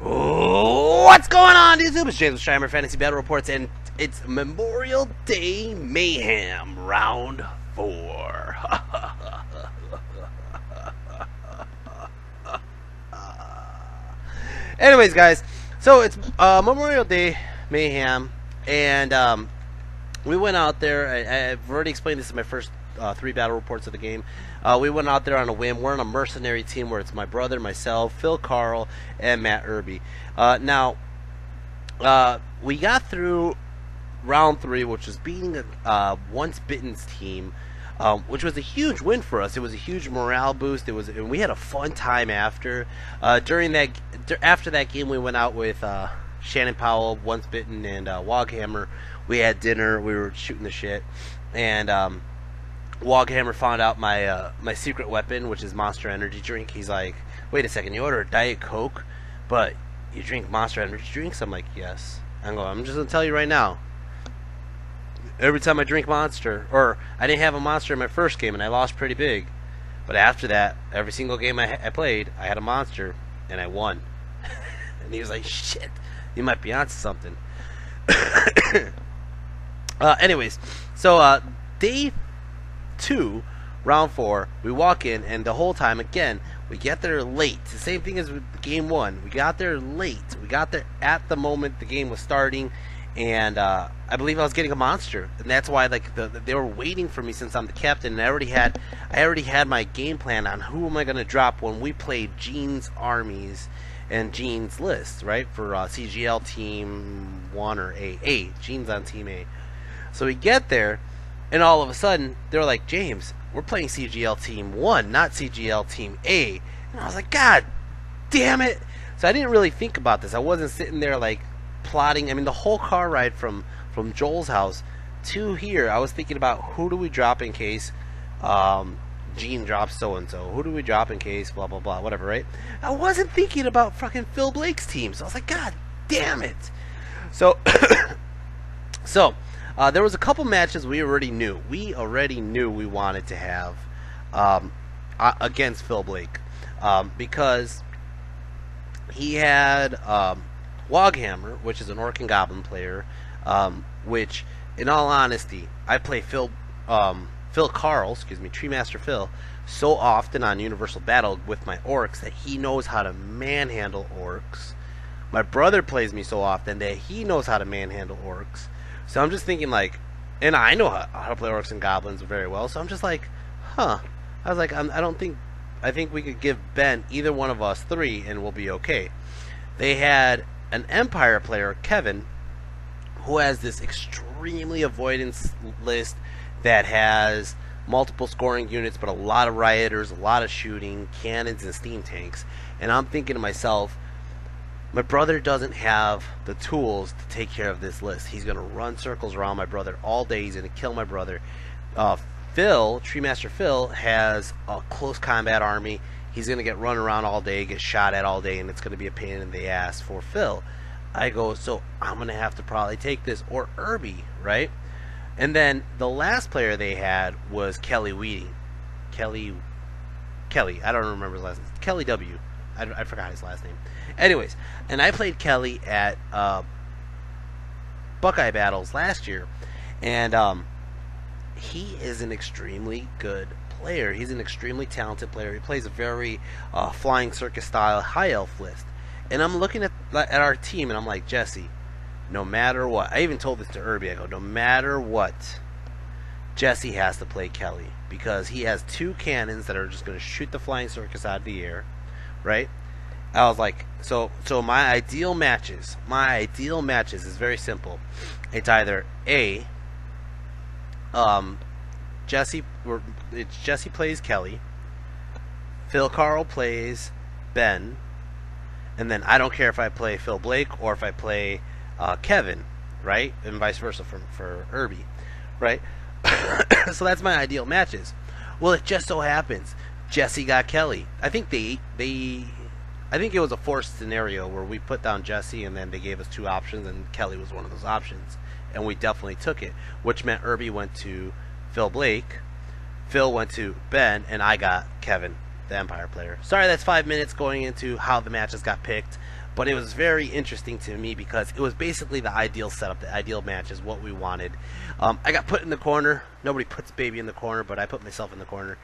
What's going on, YouTube? It's James with ChiHammer Fantasy Battle Reports, and it's Memorial Day Mayhem Round 4. Anyways, guys, so it's Memorial Day Mayhem, and we went out there. I've already explained this in my first 3 battle reports of the game. We went out there on a whim. We're on a mercenary team where it's my brother, myself, Phil Carl, and Matt Irby. Now, we got through round 3, which was beating Once Bitten's team, which was a huge win for us. It was a huge morale boost. And we had a fun time after. After that game, we went out with Shannon Powell, Once Bitten, and Woghammer. We had dinner. We were shooting the shit, and Woghammer found out my my secret weapon, which is Monster Energy drink. He's like, "Wait a second, you order a Diet Coke, but you drink Monster Energy drinks?" I'm like, "Yes." I'm just gonna tell you right now. Every time I drink Monster, or I didn't have a Monster in my first game, and I lost pretty big. But after that, every single game I played, I had a Monster, and I won. And he was like, "Shit, you might be onto something." Anyways, so day 2, round 4, we walk in, and the whole time, again, we get there late. It's the same thing as with game 1. We got there late. We got there at the moment the game was starting, and I believe I was getting a Monster, and that's why they were waiting for me since I'm the captain. And I already had my game plan on who am I going to drop when we played Gene's armies and Gene's list, right, for CGL Team 1 or A. Gene's on Team A. So we get there, and all of a sudden, they're like, "James, we're playing CGL Team 1, not CGL Team A." And I was like, "God damn it." So I didn't really think about this. I wasn't sitting there, like, plotting. I mean, the whole car ride from Joel's house to here, I was thinking about who do we drop in case Gene drops so-and-so. Who do we drop in case blah, blah, blah, whatever, right? I wasn't thinking about fucking Phil Blake's team. So I was like, "God damn it." So, there was a couple matches we already knew. We wanted to have against Phil Blake because he had Woghammer, which is an Orc and Goblin player, which, in all honesty, I play Phil Carl, Treemaster Phil, so often on Universal Battle with my Orcs that he knows how to manhandle Orcs. My brother plays me so often that he knows how to manhandle Orcs. So I'm just thinking, like, and I know how to play Orcs and Goblins very well, so I'm just like, I was like, I think we could give Ben either one of us 3 and we'll be okay. They had an Empire player, Kevin, who has this extremely avoidance list that has multiple scoring units, but a lot of rioters, a lot of shooting, cannons, and steam tanks. And I'm thinking to myself, my brother doesn't have the tools to take care of this list. He's going to run circles around my brother all day. He's going to kill my brother. Treemaster Phil, has a close combat army. He's going to get run around all day, get shot at all day, and it's going to be a pain in the ass for Phil. I go, so I'm going to have to probably take this, or Irby, right? And then the last player they had was Kelly Weeding. Kelly, I don't remember his last name. Kelly W. I forgot his last name. Anyways, and I played Kelly at Buckeye Battles last year, and he is an extremely good player. He's an extremely talented player. He plays a very flying circus style high elf list. And I'm looking at our team, and I'm like, Jesse, no matter what, I even told this to Irby, I go, no matter what, Jesse has to play Kelly, because he has 2 cannons that are just going to shoot the flying circus out of the air, right? I was like, so my ideal matches is very simple. It's either A, Jesse plays Kelly, Phil Carl plays Ben, and then I don't care if I play Phil Blake or if I play Kevin, right? And vice versa for Irby, right? So that's my ideal matches. Well, it just so happens Jesse got Kelly. I think I think it was a forced scenario where we put down Jesse and then they gave us 2 options, and Kelly was one of those options, and we definitely took it, which meant Irby went to Phil Blake, Phil went to Ben, and I got Kevin. the Empire player. Sorry, that's 5 minutes going into how the matches got picked, but it was very interesting to me because it was basically the ideal setup, the ideal match is what we wanted. I got put in the corner. Nobody puts baby in the corner, but I put myself in the corner.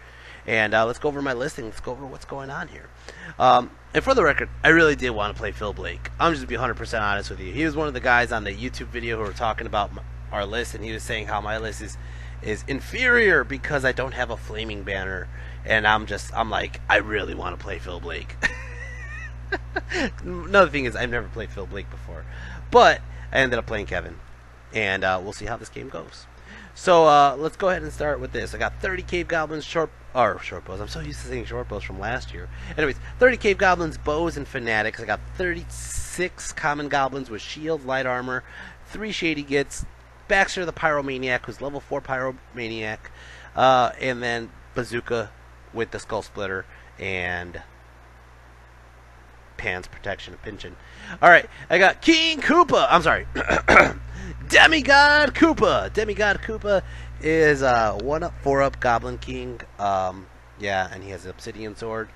And let's go over my listing. Let's go over what's going on here. And for the record, I really did want to play Phil Blake. I'm just going to be 100% honest with you. He was one of the guys on the YouTube video who were talking about our list, and he was saying how my list is inferior because I don't have a flaming banner. And I'm like, I really want to play Phil Blake. Another thing is, I've never played Phil Blake before. But I ended up playing Kevin. And we'll see how this game goes. So let's go ahead and start with this. I got 30 Cave Goblins short bows. I'm so used to saying short bows from last year. Anyways, 30 Cave Goblins, bows, and fanatics. I got 36 common goblins with shield, light armor, 3 shady gits, Baxter the Pyromaniac, who's level 4 Pyromaniac, and then Bazooka with the Skull Splitter, and Pan's Protection of Pinchin. Alright, I got King Koopa. I'm sorry. Demigod Koopa. Demigod Koopa is 1-up, 4-up Goblin King. Yeah, and he has an Obsidian Sword.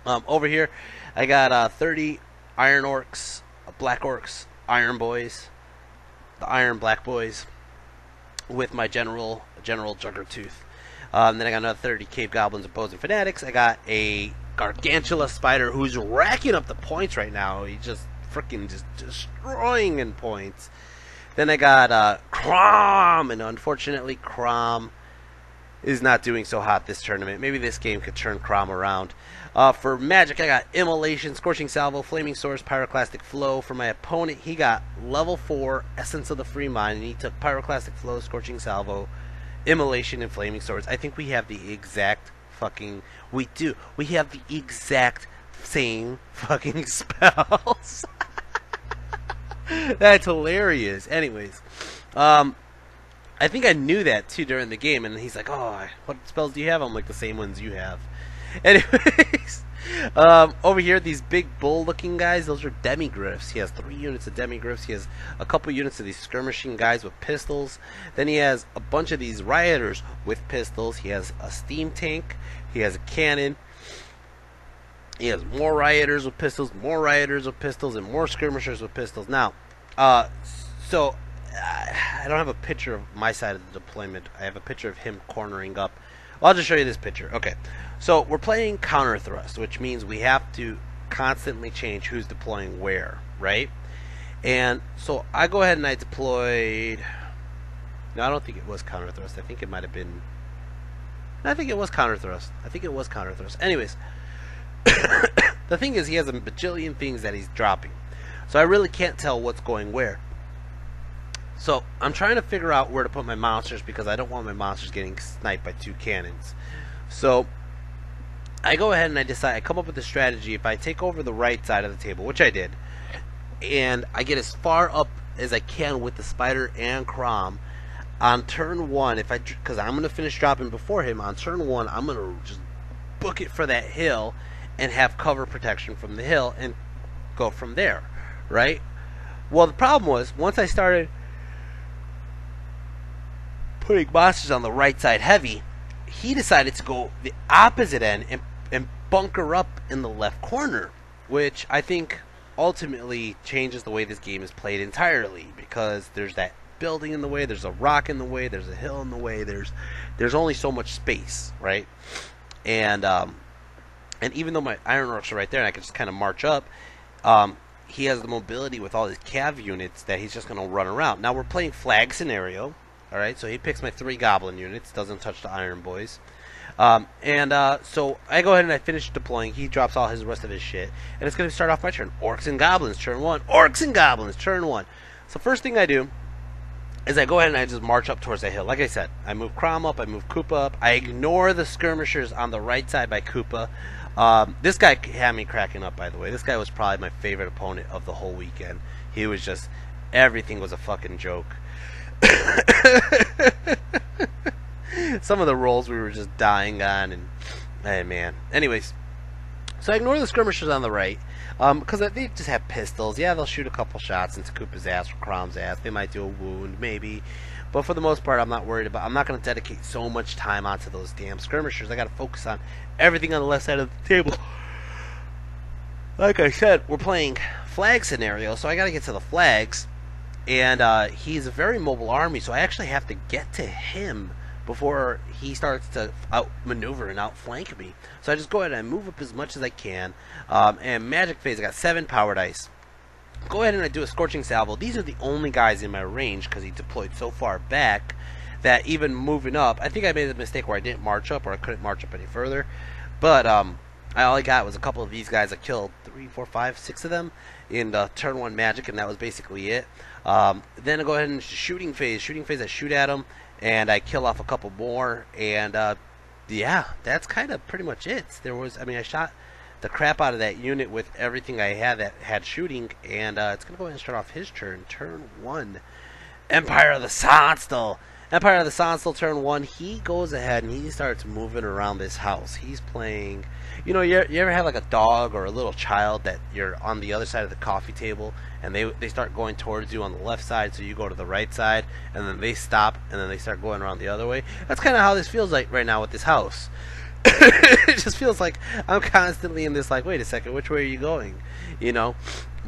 Over here, I got 30 Iron Orcs, Black Orcs, Iron Boys, the Iron Black Boys, with my General Juggertooth. Then I got another 30 Cave Goblins, Bows, and Fanatics. I got a Gargantula Spider who's racking up the points right now. He's just freaking just destroying in points. Then I got Crom, and unfortunately Crom is not doing so hot this tournament. Maybe this game could turn Crom around. For Magic, I got Immolation, Scorching Salvo, Flaming Source, Pyroclastic Flow. For my opponent, he got level 4 Essence of the Free Mind, and he took Pyroclastic Flow, Scorching Salvo, Immolation, and Flaming Swords. I think we have the exact fucking... We do. We have the exact same fucking spells. That's hilarious. Anyways, I think I knew that too during the game, and he's like, "Oh, what spells do you have?" I'm like, "The same ones you have." Anyways, over here, these big bull-looking guys, those are Demigriffs. He has 3 units of Demigriffs. He has a couple units of these skirmishing guys with pistols. Then he has a bunch of these rioters with pistols. He has a steam tank. He has a cannon. He has more rioters with pistols, more rioters with pistols, and more skirmishers with pistols. Now, so I don't have a picture of my side of the deployment. I have a picture of him cornering up. Well, I'll just show you this picture. Okay, so we're playing counter thrust, which means we have to constantly change who's deploying where, right? And so I go ahead and I deployed... No, I don't think it was counter thrust. I think it might have been... I think it was counter thrust. Anyways... The thing is, he has a bajillion things that he's dropping, so I really can't tell what's going where. So I'm trying to figure out where to put my monsters because I don't want my monsters getting sniped by 2 cannons. So I go ahead and I come up with a strategy. If I take over the right side of the table, which I did, and I get as far up as I can with the Spider and Crom, on turn 1, because I'm going to finish dropping before him, on turn 1, I'm going to just book it for that hill and have cover protection from the hill and go from there, right? Well, the problem was, once I started putting monsters on the right side heavy, he decided to go the opposite end and bunker up in the left corner, which I think ultimately changes the way this game is played entirely, because there's that building in the way, there's a rock in the way, there's a hill in the way, there's only so much space, right? And even though my Iron Orcs are right there and I can just kind of march up, he has the mobility with all his cav units that he's just going to run around. Now we're playing flag scenario, alright, so he picks my 3 Goblin units, doesn't touch the Iron Boys. So I go ahead and I finish deploying. He drops all his rest of his shit, and it's going to start off my turn. Orcs and Goblins, turn 1. Orcs and Goblins, turn 1. So first thing I do is I go ahead and I just march up towards that hill. Like I said, I move Crom up, I move Koopa up. I ignore the skirmishers on the right side by Koopa. This guy had me cracking up, by the way. This guy was probably my favorite opponent of the whole weekend. He was just... Everything was a fucking joke. Some of the rolls we were just dying on, and... Hey, man. Anyways. So I ignore the skirmishers on the right, because they just have pistols. Yeah, they'll shoot a couple shots into Koopa's ass or Crom's ass. They might do a wound, maybe. But for the most part, I'm not worried about. I'm not going to dedicate so much time onto those damn skirmishers. I got to focus on everything on the left side of the table. Like I said, we're playing flag scenario, so I got to get to the flags. And he's a very mobile army, so I actually have to get to him before he starts to outmaneuver and outflank me. So I just go ahead and move up as much as I can. And magic phase, I got 7 power dice. Go ahead and I do a scorching salvo. These are the only guys in my range because he deployed so far back that even moving up, I think I made the mistake where I didn't march up, or I couldn't march up any further. But all I got was a couple of these guys. I killed 3, 4, 5, 6 of them in turn 1 magic, and that was basically it. Then I go ahead and shooting phase. Shooting phase, I shoot at them, and I kill off a couple more. And yeah, that's kind of pretty much it. I shot the crap out of that unit with everything I had that had shooting, and it's gonna go ahead and start off his turn. Turn 1, Empire of the Sonnstahl. Empire of the Sonnstahl, turn 1. He goes ahead and he starts moving around this house. He's playing. You know, you ever have like a dog or a little child that you're on the other side of the coffee table, and they start going towards you on the left side, so you go to the right side, and then they stop, and then they start going around the other way. That's kind of how this feels like right now with this house. It just feels like I'm constantly in this, like, wait a second, which way are you going? You know?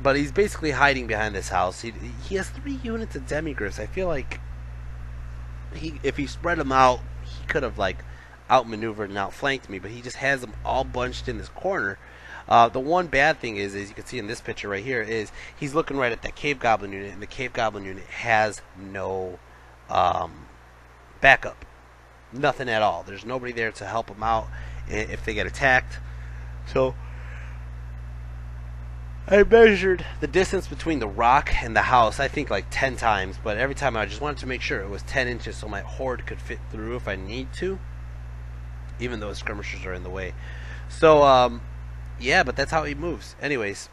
But he's basically hiding behind this house. He has 3 units of demigriffs. I feel like if he spread them out, he could have, like, outmaneuvered and outflanked me, but he just has them all bunched in this corner. The one bad thing is, as you can see in this picture right here, is he's looking right at that cave goblin unit, and the cave goblin unit has no backup. Nothing at all. There's nobody there to help them out if they get attacked. So I measured the distance between the rock and the house, I think like 10 times, but every time I just wanted to make sure it was 10 inches so my horde could fit through if I need to, even though skirmishers are in the way. So yeah, but that's how he moves. Anyways,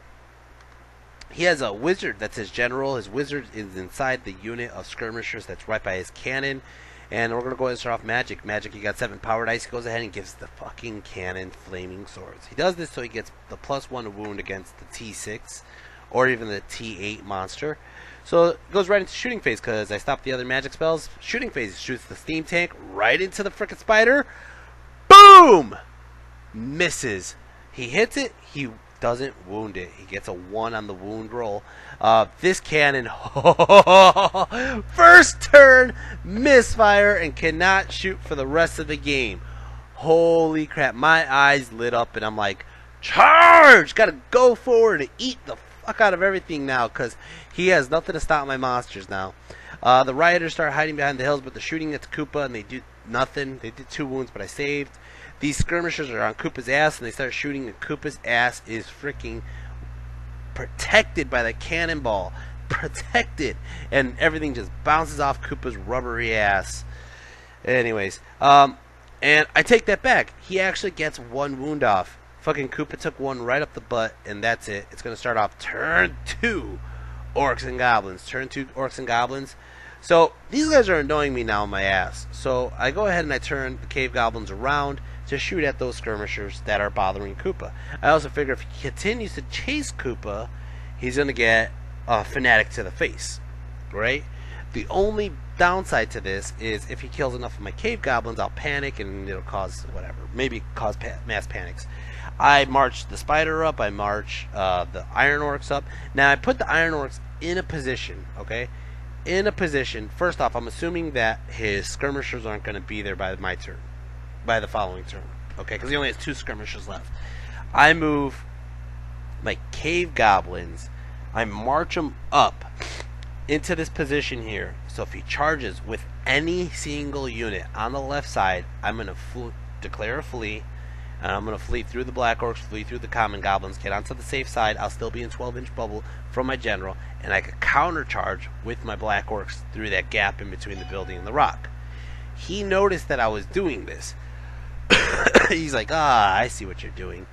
he has a wizard that's his general. His wizard is inside the unit of skirmishers that's right by his cannon. And we're going to go ahead and start off magic. Magic, he got 7 power dice. He goes ahead and gives the fucking cannon flaming swords. He does this so he gets the +1 wound against the T6 or even the T8 monster. So it goes right into shooting phase because I stopped the other magic spells. Shooting phase shoots the steam tank right into the frickin' spider. Boom! Misses. He hits it. He doesn't wound it. He gets a 1 on the wound roll. This cannon, first turn, misfire, and cannot shoot for the rest of the game. Holy crap, my eyes lit up, and I'm like, charge! Gotta go forward and eat the fuck out of everything now, because he has nothing to stop my monsters now. The rioters start hiding behind the hills, but they're shooting at the Koopa, and they do nothing. They did 2 wounds, but I saved. These skirmishers are on Koopa's ass, and they start shooting, and Koopa's ass is freaking protected by the cannonball. Protected. And everything just bounces off Koopa's rubbery ass. Anyways, and I take that back. He actually gets 1 wound off. Fucking Koopa took 1 right up the butt, and that's it. It's going to start off turn 2, Orcs and Goblins. Turn 2, Orcs and Goblins. So, these guys are annoying me now in my ass. So, I go ahead and I turn the cave goblins around to shoot at those skirmishers that are bothering Koopa. I also figure if he continues to chase Koopa, he's going to get a fanatic to the face, right? The only downside to this is if he kills enough of my cave goblins, I'll panic and it'll cause whatever, maybe cause mass panics. I march the spider up, I march the iron orcs up. Now I put the iron orcs in a position, okay? In a position, first off, I'm assuming that his skirmishers aren't going to be there by my turn. By the following turn, okay, because he only has 2 skirmishers left. I move my cave goblins, I march them up into this position here, so if he charges with any single unit on the left side, I'm going to declare a flee, and I'm going to flee through the black orcs, flee through the common goblins, get onto the safe side. I'll still be in 12-inch bubble from my general, and I can countercharge with my black orcs through that gap in between the building and the rock. He noticed that I was doing this. He's like, I see what you're doing.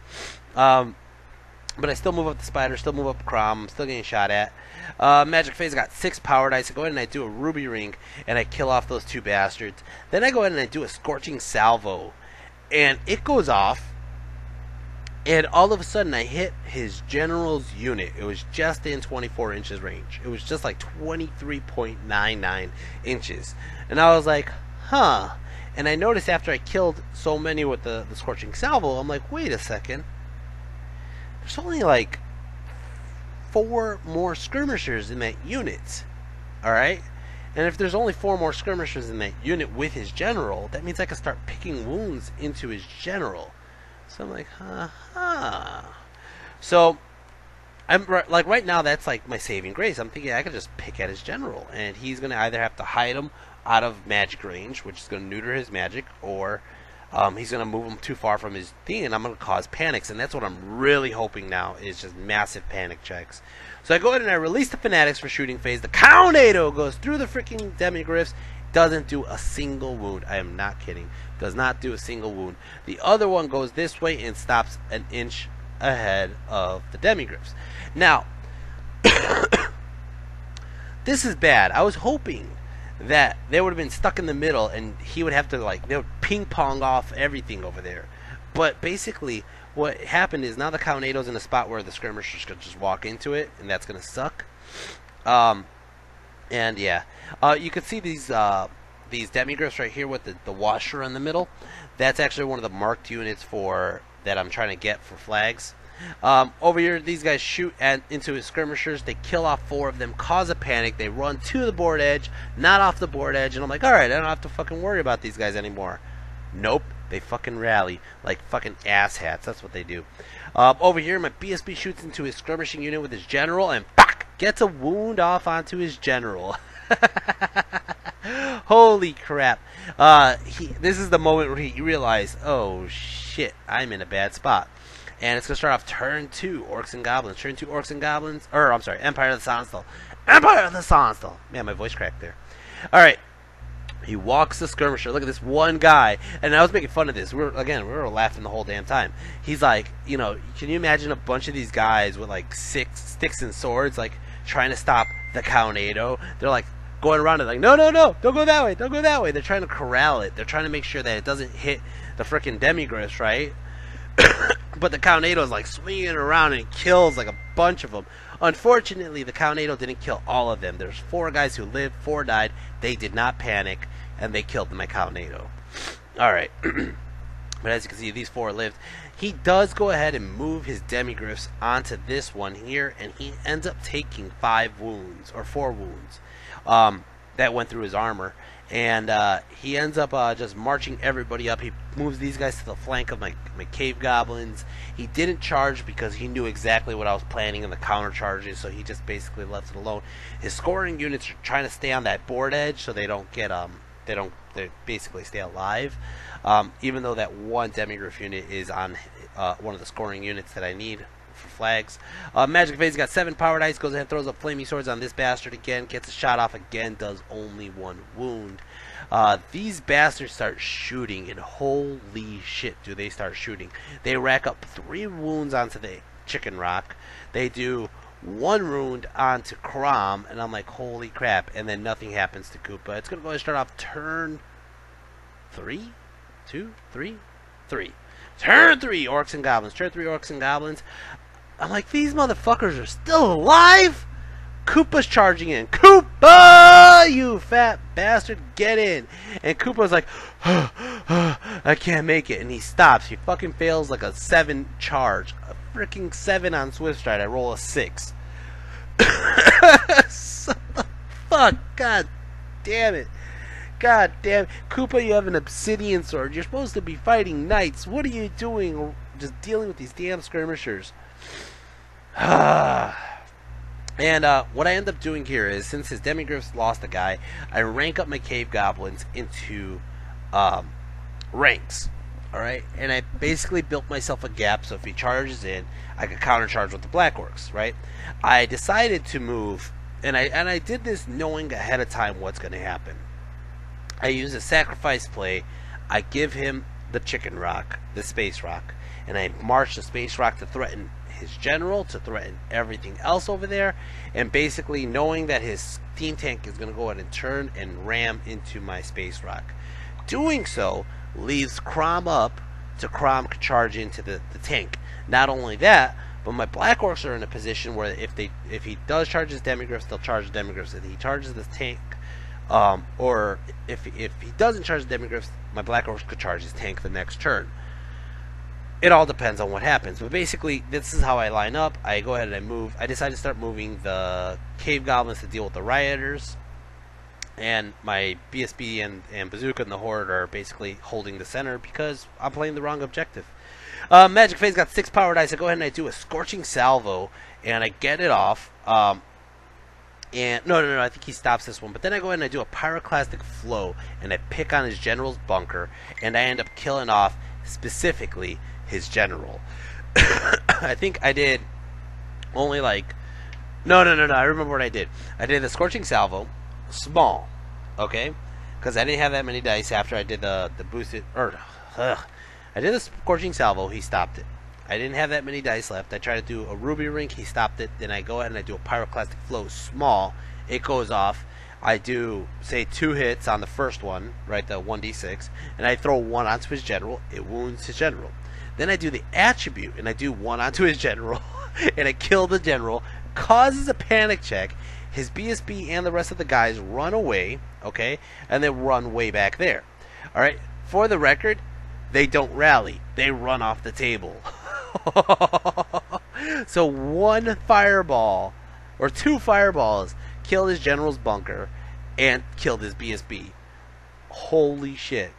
But I still move up the spider, still move up Crom, I'm still getting shot at. Magic phase, I got 6 power dice. I go ahead and I do a ruby ring, and I kill off those 2 bastards. Then I go ahead and I do a scorching salvo, and it goes off, And all of a sudden, I hit his general's unit. It was just in 24 inches range. It was just like 23.99 inches. And I was like, huh. And I noticed after I killed so many with the Scorching Salvo, I'm like, wait a second. There's only like 4 more skirmishers in that unit. Alright? And if there's only 4 more skirmishers in that unit with his general, that means I can start picking wounds into his general. So I'm like, So I'm like, right now that's like my saving grace. I'm thinking I could just pick at his general, and he's gonna either have to hide him out of magic range, which is gonna neuter his magic, or he's gonna move him too far from his thing, and I'm gonna cause panics. And that's what I'm really hoping now, is just massive panic checks. So I go ahead and I release the fanatics for shooting phase. The Tornado goes through the freaking demigryphs. Doesn't do a single wound. I am not kidding. Does not do a single wound. The other one goes this way and stops an inch ahead of the demigryphs. Now, this is bad. I was hoping that they would have been stuck in the middle and he would have to, like, they would ping pong off everything over there. But basically, what happened is now the Tornado's in a spot where the skirmishers could just walk into it, and that's gonna suck. And yeah, you can see these demigryphs right here with the washer in the middle. That's actually one of the marked units for that I'm trying to get for flags. Over here, these guys shoot into his skirmishers. They kill off 4 of them, cause a panic. They run to the board edge, not off the board edge, and I'm like, all right, I don't have to fucking worry about these guys anymore. Nope, they fucking rally like fucking asshats. That's what they do. Over here, my BSB shoots into his skirmishing unit with his general, and gets a wound off onto his general. Holy crap. This is the moment where he realized, oh shit, I'm in a bad spot. And it's going to start off turn 2, Orcs and Goblins. Turn 2, Orcs and Goblins. Or, I'm sorry, Empire of the Sonnstahl. Empire of the Sonnstahl. Man, my voice cracked there. Alright. He walks the skirmisher. Look at this one guy. And I was making fun of this. We were laughing the whole damn time. He's like, you know, can you imagine a bunch of these guys with like sticks and swords, like, trying to stop the Tornado? They're like going around it like, no, don't go that way, don't go that way. They're trying to corral it. They're trying to make sure that it doesn't hit the frickin' demigryphs, right? But the Tornado is like swinging around and kills like a bunch of them. Unfortunately, the Tornado didn't kill all of them. There's 4 guys who lived, 4 died. They did not panic, and they killed my Tornado. Alright. But as you can see, these 4 lived. He does go ahead and move his demigryphs onto this one here, and he ends up taking 5 wounds, or 4 wounds, that went through his armor. And he ends up just marching everybody up. He moves these guys to the flank of my cave goblins. He didn't charge because he knew exactly what I was planning in the counter charges, so he just basically left it alone. His scoring units are trying to stay on that board edge so they don't get they basically stay alive. Even though that one demigryph unit is on one of the scoring units that I need for flags. Magic phase got 7 power dice, goes ahead and throws up flaming swords on this bastard again, gets a shot off again, does only 1 wound. These bastards start shooting, and holy shit do they start shooting. They rack up 3 wounds onto the chicken rock. They do 1 wound onto Crom, and I'm like, holy crap, and then nothing happens to Koopa. It's gonna go ahead and start off turn 3? 2? 3? 3. Turn 3, Orcs and Goblins. Turn 3, Orcs and Goblins. I'm like, these motherfuckers are still alive? Koopa's charging in. Koopa, you fat bastard, get in. And Koopa's like, I can't make it. And he stops. He fucking fails like a 7 charge. A freaking 7 on Swift Stride. I roll a 6. So, fuck, god damn it. God damn, Koopa, you have an obsidian sword. You're supposed to be fighting knights. What are you doing? Just dealing with these damn skirmishers. And what I end up doing here is, since his demigryphs lost a guy, I rank up my cave goblins into ranks. Alright? And I basically built myself a gap so if he charges in, I could counter charge with the Black Orcs, right? I decided to move, and I did this knowing ahead of time what's going to happen. I use a sacrifice play. I give him the chicken rock, the space rock, and I march the space rock to threaten his general, to threaten everything else over there, and basically knowing that his steam tank is going to go ahead and turn and ram into my space rock. Doing so leaves Crom up to Crom could charge into the tank. Not only that, but my Black Orcs are in a position where if he does charge his Demigryphs, they'll charge the Demigryphs. If he charges the tank, or if he doesn't charge the Demigryphs, my Black Orcs could charge his tank the next turn. It all depends on what happens. But basically, this is how I line up. I go ahead and I move. I decide to start moving the Cave Goblins to deal with the Rioters. And my BSB and Bazooka and the Horde are basically holding the center because I'm playing the wrong objective. Magic Phase got 6 power dice. I go ahead and I do a Scorching Salvo. And I get it off. And no, I think he stops this one. But then I go ahead and I do a Pyroclastic Flow. And I pick on his General's bunker. And I end up killing off specifically his General. I think I did only like... No. I remember what I did. I did the Scorching Salvo. Small. Okay? Because I didn't have that many dice after I did the boosted... I did the Scorching Salvo. He stopped it. I didn't have that many dice left. I tried to do a Ruby Rink. He stopped it. Then I go ahead and I do a Pyroclastic Flow. Small. It goes off. I do, say, 2 hits on the first one, right, the 1d6, and I throw 1 onto his General. It wounds his General. Then I do the Attribute, and I do 1 onto his General, and I kill the General, causes a panic check. His BSB and the rest of the guys run away, okay, and they run way back there. All right, for the record, they don't rally. They run off the table. So 1 fireball, or 2 fireballs, killed his General's bunker and killed his BSB. Holy shit.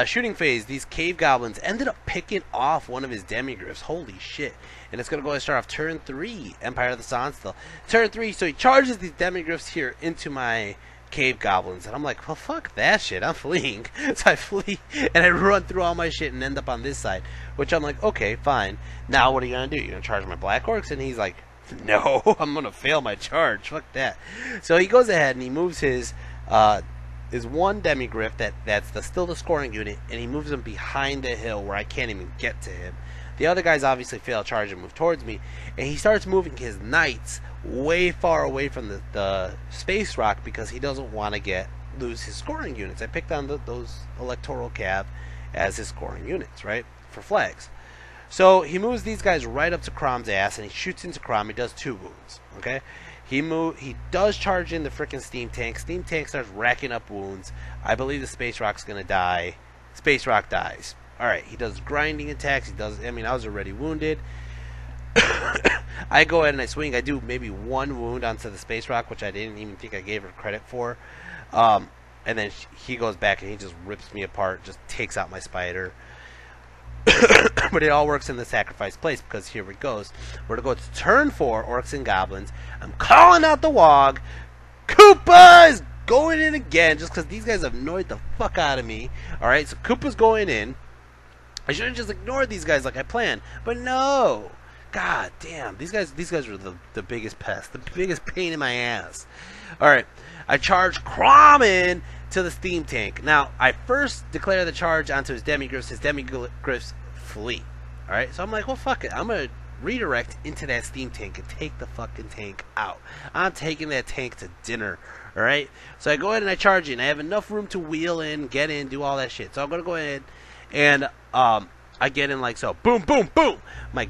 Shooting phase, these Cave Goblins ended up picking off one of his Demigryphs. Holy shit. And it's going to go and start off turn 3, Empire of the Sonnstahl. Turn 3, so he charges these Demigryphs here into my Cave Goblins. And I'm like, well, fuck that shit. I'm fleeing. So I flee, and I run through all my shit and end up on this side. Which I'm like, okay, fine. Now what are you going to do? You're going to charge my Black Orcs? And he's like, no, I'm going to fail my charge. Fuck that. So he goes ahead and he moves his one Demigryph that's still the scoring unit, and he moves him behind the hill where I can't even get to him. The other guys obviously fail charge and move towards me, and he starts moving his Knights way far away from the Space Rock because he doesn't want to lose his scoring units. I picked on those Electoral Cav as his scoring units, right, for flags. So he moves these guys right up to Crom's ass, and he shoots into Crom. He does 2 wounds. Okay, he does charge in the frickin' Steam Tank. Steam Tank starts racking up wounds. I believe the Space Rock's gonna die. Space Rock dies. All right, he does grinding attacks. I was already wounded. I go ahead and I swing. I do maybe 1 wound onto the Space Rock, which I didn't even think I gave her credit for. And then he goes back and he just rips me apart, just takes out my spider. But it all works in the sacrifice place because here it goes. We're going to go to turn 4, Orcs and Goblins. I'm calling out the Wog. Koopa is going in again just because these guys have annoyed the fuck out of me. Alright, so Koopa's going in. I should have just ignored these guys like I planned. But no. God damn. These guys are the biggest pest. The biggest pain in my ass. Alright. I charge Crom in to the Steam Tank. Now, I first declare the charge onto his Demigryphs. His Demigryphs flee. Alright, so I'm like, well, fuck it. I'm going to redirect into that Steam Tank and take the fucking tank out. I'm taking that tank to dinner. Alright, so I go ahead and I charge in. I have enough room to wheel in, get in, do all that shit. So I'm going to go ahead and I get in like so. Boom, boom, boom. My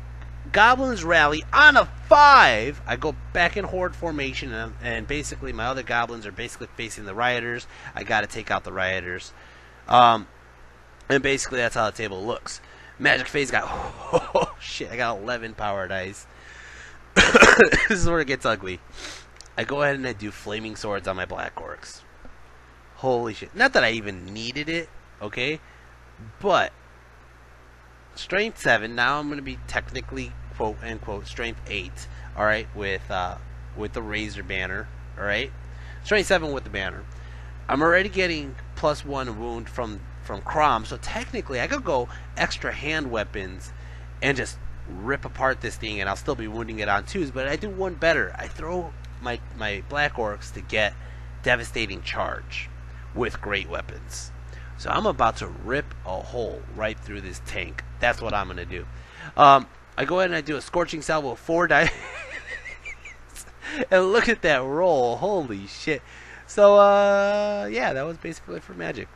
Goblins rally on a 5. I go back in Horde formation, and basically my other Goblins are basically facing the Rioters. I got to take out the Rioters. And basically that's how the table looks. Magic Phase got... Oh, shit, I got 11 power dice. This is where it gets ugly. I go ahead and I do Flaming Swords on my Black Orcs. Holy shit. Not that I even needed it, okay? But... Strength 7. Now I'm going to be technically, quote-unquote, Strength 8. Alright, with the Razor Banner. Alright? Strength 7 with the banner. I'm already getting +1 wound from Crom, so technically I could go extra hand weapons and just rip apart this thing, and I'll still be wounding it on 2s, but I do one better. I throw my Black Orcs to get Devastating Charge with great weapons. So I'm about to rip a hole right through this tank. That's what I'm going to do. I go ahead and I do a Scorching Salvo of 4 dice. And look at that roll. Holy shit. So, yeah, that was basically for Magic.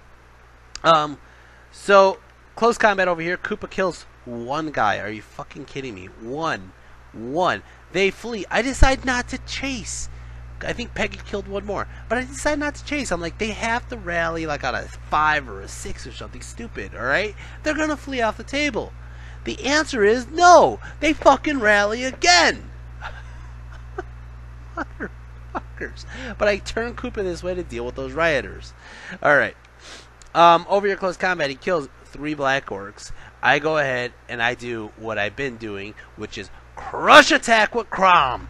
So, close combat over here. Koopa kills one guy. Are you fucking kidding me? One. They flee. I decide not to chase. I think Peggy killed one more. But I decide not to chase. I'm like, they have to rally like on a 5 or a 6 or something stupid, alright? They're gonna flee off the table. The answer is no. They fucking rally again. Motherfuckers. But I turn Koopa this way to deal with those rioters. Alright. Over here, close combat, he kills 3 black orcs. I go ahead and I do what I've been doing, which is crush attack with Crom.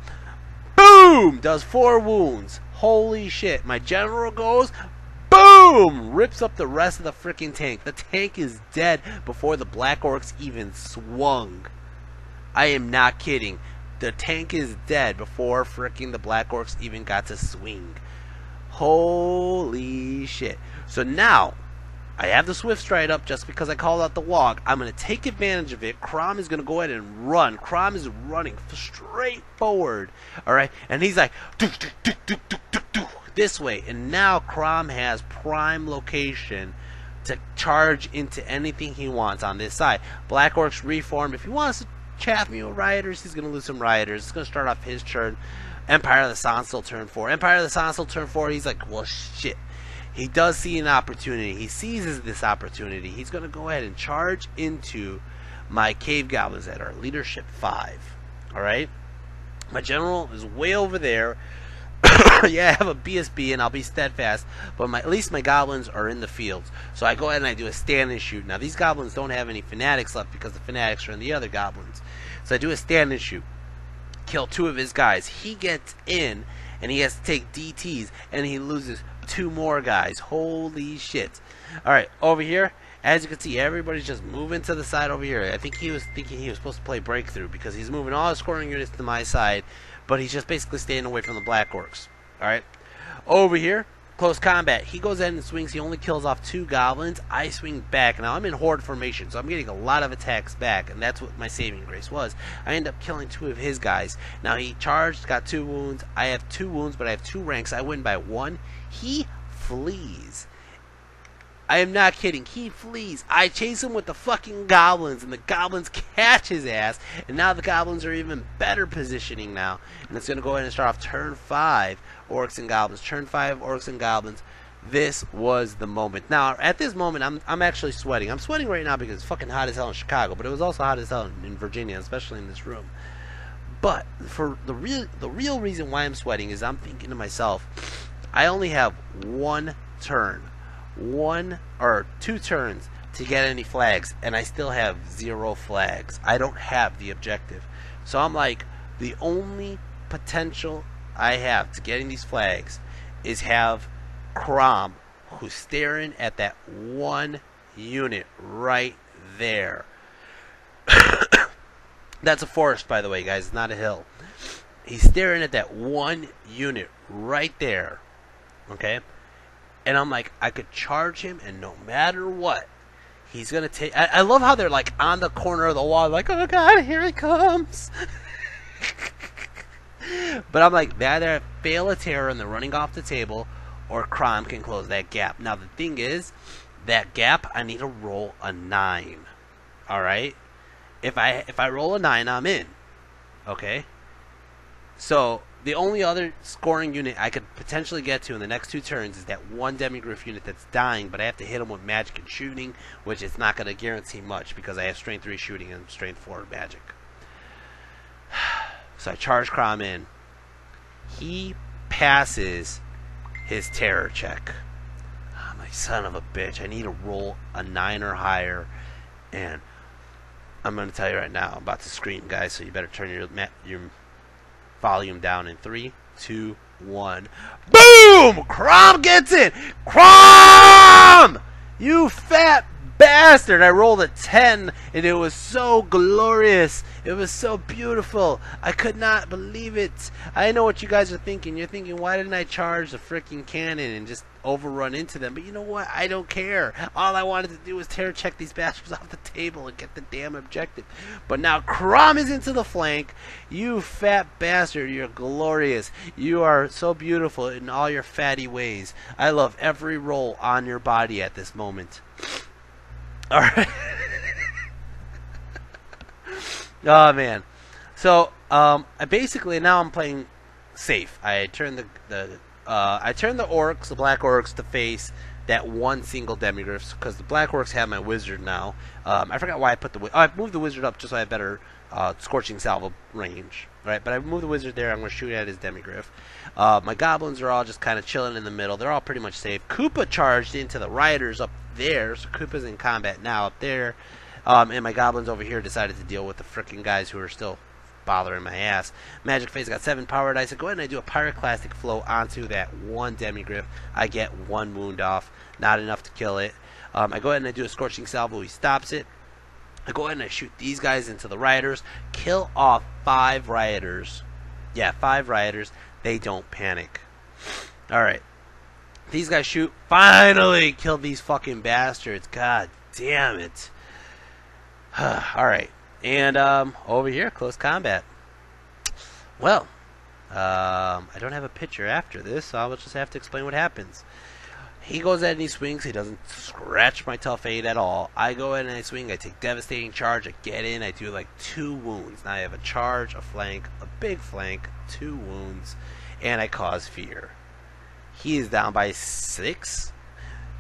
Boom! Does 4 wounds. Holy shit. My general goes, boom! Rips up the rest of the freaking tank. The tank is dead before the black orcs even swung. I am not kidding. The tank is dead before freaking the black orcs even got to swing. Holy shit. So now, I have the Swift Stride up just because I called out the walk. I'm going to take advantage of it. Crom is going to go ahead and run. Crom is running straight forward. Alright? And he's like, this way. And now Crom has prime location to charge into anything he wants on this side. Black Orcs reform. If he wants to chaff me with rioters, he's going to lose some rioters. It's going to start off his turn. Empire of the Sonnstahl turn 4. Empire of the Sonnstahl turn 4. He's like, well, shit. He does see an opportunity. He seizes this opportunity. He's going to go ahead and charge into my cave goblins that are leadership 5. Alright? My general is way over there. Yeah, I have a BSB and I'll be steadfast, but at least my goblins are in the fields. So I go ahead and I do a stand and shoot. Now these goblins don't have any fanatics left because the fanatics are in the other goblins. So I do a stand and shoot. Kill 2 of his guys. He gets in and he has to take DTs and he loses 2 more guys. Holy shit. Alright, over here, as you can see, everybody's just moving to the side over here. I think he was thinking he was supposed to play breakthrough because he's moving all his scoring units to my side, but he's just basically staying away from the black orcs. Alright, over here, close combat. He goes in and swings. He only kills off 2 goblins. I swing back. Now I'm in horde formation, so I'm getting a lot of attacks back, and that's what my saving grace was. I end up killing 2 of his guys. Now he charged, got 2 wounds. I have 2 wounds, but I have 2 ranks. I win by 1. He flees. I am not kidding. He flees. I chase him with the fucking goblins, and the goblins catch his ass. And now the goblins are even better positioning now. And it's going to go ahead and start off turn 5, orcs and goblins. Turn 5, orcs and goblins. This was the moment. Now, at this moment, I'm actually sweating. I'm sweating right now because it's fucking hot as hell in Chicago, but it was also hot as hell in Virginia, especially in this room. But for the real reason why I'm sweating is I'm thinking to myself, I only have 1 turn. 1 or 2 turns to get any flags, and I still have 0 flags. I don't have the objective. So I'm like, the only potential I have to getting these flags is have Crom, who's staring at that 1 unit right there. That's a forest, by the way, guys. It's not a hill. He's staring at that 1 unit right there. Okay? And I'm like, I could charge him, and no matter what, he's going to take... I love how they're, like, on the corner of the wall, like, oh, God, here he comes. But I'm like, they either fail a terror and they're running off the table, or Crom can close that gap. Now, the thing is, that gap, I need to roll a 9. Alright? If I roll a 9, I'm in. Okay? So... the only other scoring unit I could potentially get to in the next 2 turns is that 1 Demigryph unit that's dying, but I have to hit him with magic and shooting, which is not going to guarantee much because I have strength 3 shooting and strength 4 magic. So I charge Crom in. He passes his terror check. Oh, my son of a bitch. I need to roll a 9 or higher, and I'm going to tell you right now, I'm about to scream, guys, so you better turn your volume down in 3, 2, 1. Boom! Crom gets it! Crom! You fat bastard! I rolled a 10 and it was so glorious. It was so beautiful. I could not believe it. I know what you guys are thinking. You're thinking, why didn't I charge the freaking cannon and just overrun into them? But you know what? I don't care. All I wanted to do was terror check these bastards off the table and get the damn objective. But now Crom is into the flank. You fat bastard. You're glorious. You are so beautiful in all your fatty ways. I love every roll on your body at this moment. All right. Oh man. So I basically now I'm playing safe. I turn the orcs, the black orcs, to face that one single demigryph because the black orcs have my wizard now. I forgot why I put I moved the wizard up just so I have better scorching salvo range, right? But I moved the wizard there. I'm going to shoot at his demigryph. My goblins are all just kind of chilling in the middle. They're all pretty much safe. Koopa charged into the riders up there, so Koopa's in combat now up there. And my goblins over here decided to deal with the frickin' guys who are still bothering my ass. Magic Phase got 7 power dice. I go ahead and I do a Pyroclastic Flow onto that one demigryph. I get 1 wound off. Not enough to kill it. I go ahead and I do a Scorching Salvo. He stops it. I go ahead and I shoot these guys into the riders. Kill off 5 rioters. Yeah, 5 rioters. They don't panic. Alright. These guys shoot. Finally kill these fucking bastards. God damn it. Alright. And over here, close combat. Well, I don't have a picture after this, so I'll just have to explain what happens. He goes ahead and he swings. He doesn't scratch my tough 8 at all. I go ahead and I swing. I take Devastating Charge. I get in. I do like 2 wounds. Now I have a charge, a flank, a big flank, 2 wounds, and I cause fear. He is down by 6.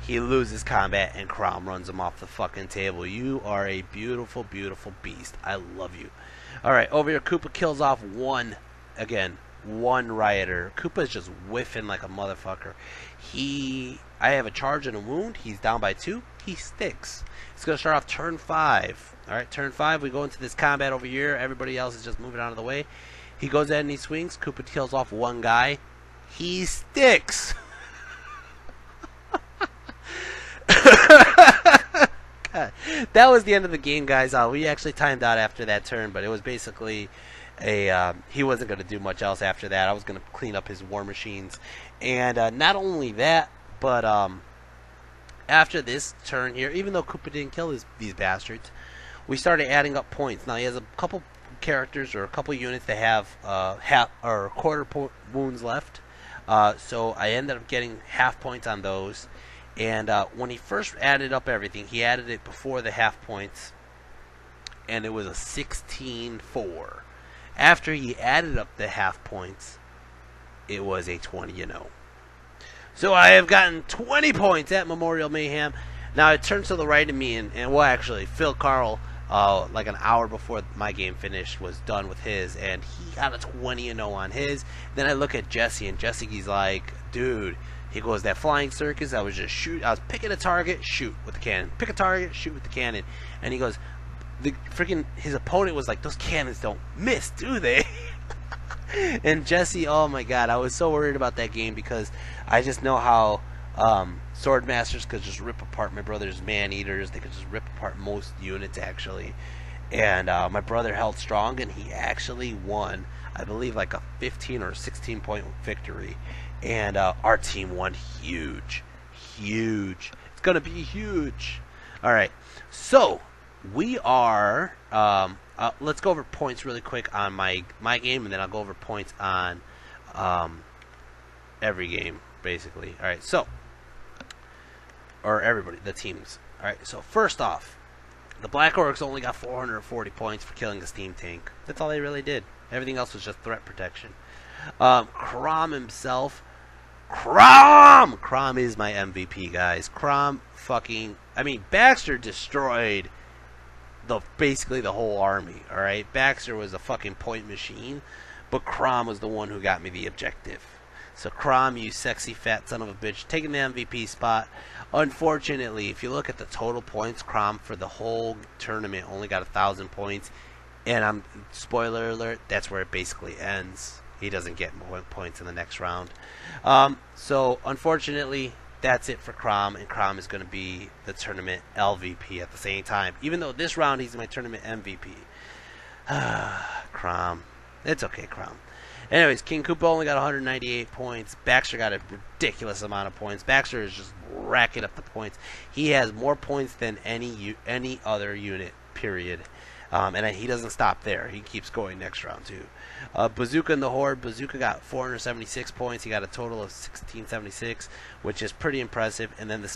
He loses combat, and Crom runs him off the fucking table. You are a beautiful, beautiful beast. I love you. Alright, over here, Koopa kills off 1 rioter. Koopa's just whiffing like a motherfucker. I have a charge and a wound. He's down by 2. He sticks. He's going to start off turn 5. Alright, turn 5, we go into this combat over here. Everybody else is just moving out of the way. He goes ahead and he swings. Koopa kills off 1 guy. He sticks. God. That was the end of the game, guys. We actually timed out after that turn, but it was basically he wasn't going to do much else after that. I was going to clean up his war machines, and not only that, but after this turn here, even though Koopa didn't kill these bastards, we started adding up points. Now he has a couple characters or a couple units that have half or quarter wounds left, so I ended up getting half points on those. And when he first added up everything, he added it before the half points, and it was a 16-4. After he added up the half points, it was a 20-0. So I have gotten 20 points at Memorial Mayhem. Now it turns to the right of me, and well, actually, Phil Carl, like an hour before my game finished, was done with his, and he got a 20-0 on his. Then I look at Jesse, and Jesse's like, dude. He goes, that flying circus, I was picking a target, shoot with the cannon. Pick a target, shoot with the cannon. And he goes, his opponent was like, those cannons don't miss, do they? And Jesse, oh my god, I was so worried about that game because I just know how sword masters could just rip apart my brother's man-eaters. They could just rip apart most units, actually. And my brother held strong, and he actually won, I believe, like a 15 or 16 point victory. And our team won huge. It's gonna be huge. Alright, so we are let's go over points really quick on my game, and then I'll go over points on every game, basically. Alright, so, or everybody, the teams. Alright, so first off, the Black Orcs only got 440 points for killing the steam tank. That's all they really did. Everything else was just threat protection. Crom himself. Crom is my MVP, guys. Baxter destroyed basically the whole army, alright? Baxter was a fucking point machine, but Crom was the one who got me the objective. So Crom, you sexy fat son of a bitch, taking the MVP spot. Unfortunately, if you look at the total points, Crom for the whole tournament only got 1,000 points. And spoiler alert, that's where it basically ends. He doesn't get more points in the next round. So unfortunately, that's it for Crom, and Crom is going to be the tournament LVP at the same time. Even though this round he's my tournament MVP. Crom. It's okay, Crom. Anyways, King Koopa only got 198 points. Baxter got a ridiculous amount of points. Baxter is just racking up the points. He has more points than any other unit, period. And he doesn't stop there. He keeps going next round, too. Bazooka and the Horde. Bazooka got 476 points. He got a total of 1676, which is pretty impressive. And then the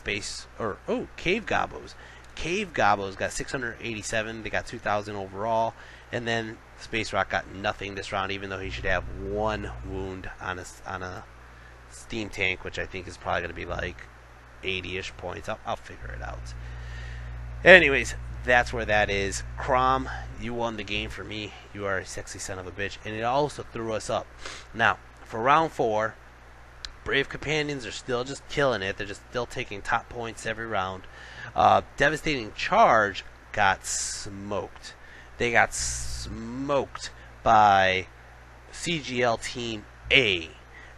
Cave Gobbos. Cave Goblins got 687. They got 2,000 overall. And then Space Rock got nothing this round, even though he should have 1 wound on a steam tank, which I think is probably going to be like 80-ish points. I'll figure it out. Anyways, that's where that is. Crom, you won the game for me. You are a sexy son of a bitch. And it also threw us up. Now, for round 4, Brave Companions are still just killing it. They're just still taking top points every round. Devastating Charge got smoked. They got smoked by CGL Team A.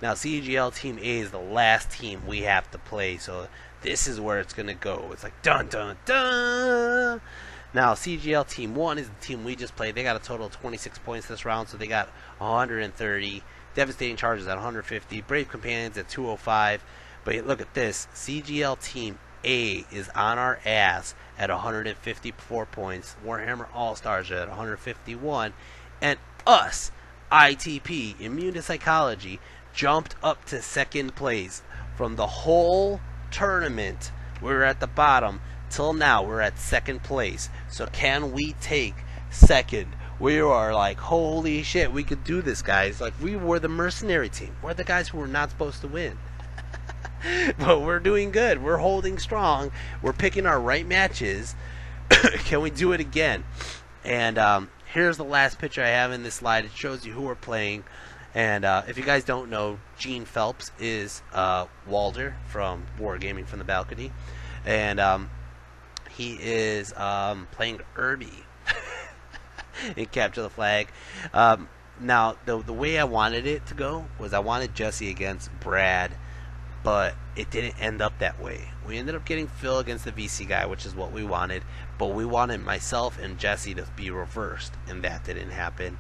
Now, CGL Team A is the last team we have to play, so this is where it's going to go. It's like, dun, dun, dun. Now, CGL Team 1 is the team we just played. They got a total of 26 points this round, so they got 130. Devastating Charges at 150. Brave Companions at 205. But look at this. CGL Team A is on our ass at 154 points. Warhammer All-Stars are at 151. And us, ITP, Immune to Psychology, jumped up to second place. From the whole tournament, we were at the bottom. Till now, we're at second place. So can we take second? We are like, holy shit, we could do this, guys. Like, we were the mercenary team. We're the guys who were not supposed to win. But we're doing good. We're holding strong. We're picking our right matches. Can we do it again? And here's the last picture I have in this slide. It shows you who we're playing. And if you guys don't know, Gene Phelps is Walder from Wargaming from the Balcony. And he is playing Irby in Capture the Flag. Now, the way I wanted it to go was I wanted Jesse against Brad, but it didn't end up that way. We ended up getting Phil against the VC guy, which is what we wanted, but we wanted myself and Jesse to be reversed, and that didn't happen.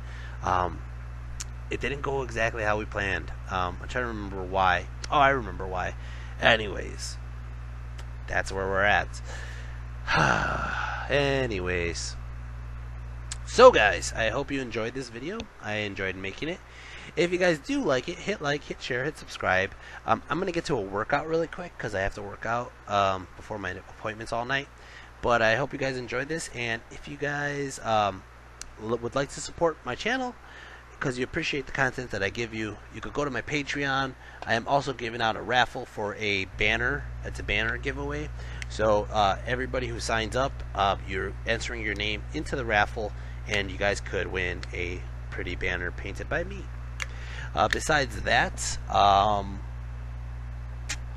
It didn't go exactly how we planned. I'm trying to remember why. Oh, I remember why. Anyways, that's where we're at. Anyways. So guys, I hope you enjoyed this video. I enjoyed making it. If you guys do like it, hit like, hit share, hit subscribe. I'm going to get to a workout really quick because I have to work out before my appointments all night. But I hope you guys enjoyed this. And if you guys would like to support my channel because you appreciate the content that I give you, you could go to my Patreon. I am also giving out a raffle for a banner. It's a banner giveaway. So everybody who signs up, you're entering your name into the raffle, and you guys could win a pretty banner painted by me. Besides that,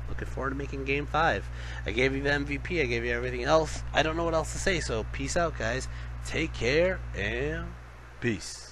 looking forward to making Game 5. I gave you the MVP. I gave you everything else. I don't know what else to say, so peace out, guys. Take care, and peace.